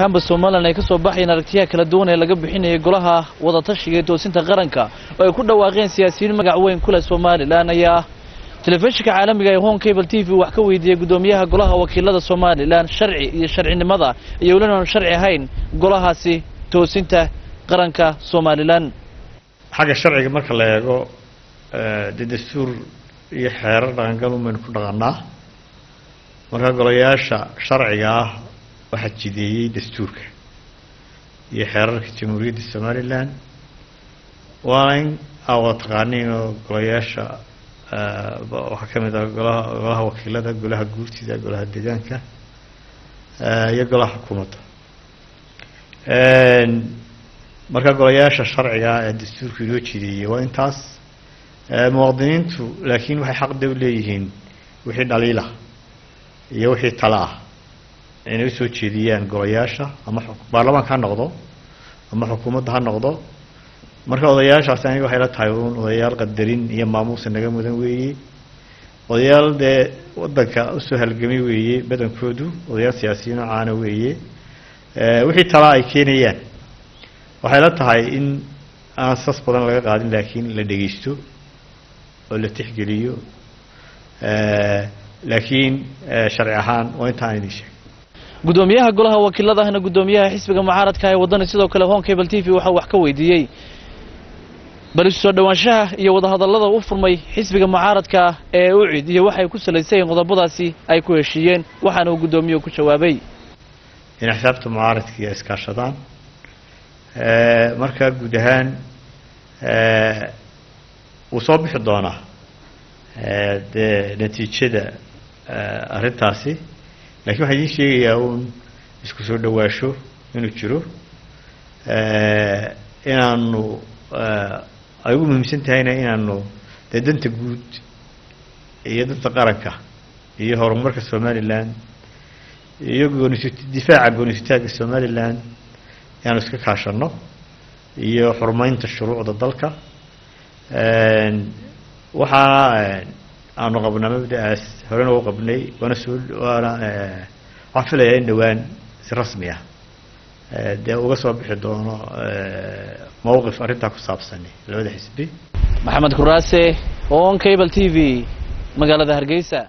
hamba Soomaaliland ay ka soo baxayeen aragtiyaha kala duwan ee laga bixinayay golaha wada tashiga toosinta qaranka oo ay ku dhawaaqeen siyaasiyiin magac weyn ku leh Soomaaliland ayaa telefishinka caalamiga ee Home Cable TV wax ka weydiiyay gudoomiyaha golaha wakiilada Soomaaliland sharci iyo sharcinimada iyo walaal sharci ahayn golahaasi toosinta qaranka Soomaaliland xaga sharciga marka la eego dastuur iyo xeerar dhaqangal u meel ku dhaqanaa marka golayaasha sharciga ah waxa jideeyay dastuurka iyo xeerarka jamhuuriyadda Soomaaliland waan awad qaanin oo golayaasha waxa kamid ah golaha wakiilada golaha guurtida golaha deegaanka iyo golaha xukuumadda marka golayaasha sharciga ee dastuurka loo jideeyay waa intaas muwaadiniintu laakiin waxay xaq u leeyihiin wixii dhaliila iyo wixii tala ah inay soo jeediyaan golayaasha ama baarlamaanka ha noqdo ama xukuumadda ha noqdo marka odayaashaas aniga waxay la tahay odayaal qadarin iyo maamuus naga mudan weeyii odayaal wadanka u soo halgamay weeyii badankoodu odayaal siyaasiyiin caana weeyii wixii tala ay keenayaan waxay la tahay in aan sas badan laga qaadin laakiin la dhageysto oo la tixgeliyo laakiin sharci ahaan waa inta aan idin sheegay gudoomiyaha golaha wakiiladahna gudoomiyaha xisbiga mucaaradka ee wadana sidoo kale Home Cable TV waxa wax ka weydiiyay bal soo dhawaanshaha iyo wada hadallada u furmay xisbiga mucaaradka ee u cid iyo waxay ku saleysayeen qodobadaasi ay ku heshiiyeen waxaana uu gudoomiyuhu ku jawaabay in xisaabta mucaaradka ay iskaashadaan marka guud ahaan uu soo bixi doona natiijada arrintaasi laakiin waxa idin sheegayaa uun isku soo dhawaasho inuu jiro inaanu ay ugu muhiimsan tahayna inaanu danta guud iyo danta qaranka iyo horumarka Soomaaliland iyo difaaca go'aansitaanka Soomaaliland inaanu iska kaashano iyo xurmaynta shuruucda dalka waxa aanu qabnaa mabda'aas horena u qabnay waana afilaya in dhawaan si rasmi ah uga soo bixi doono mowqif arrinta ku saabsan labada xisbi Maxamed Kuraase Home Cable TV magaalada Hargeysa.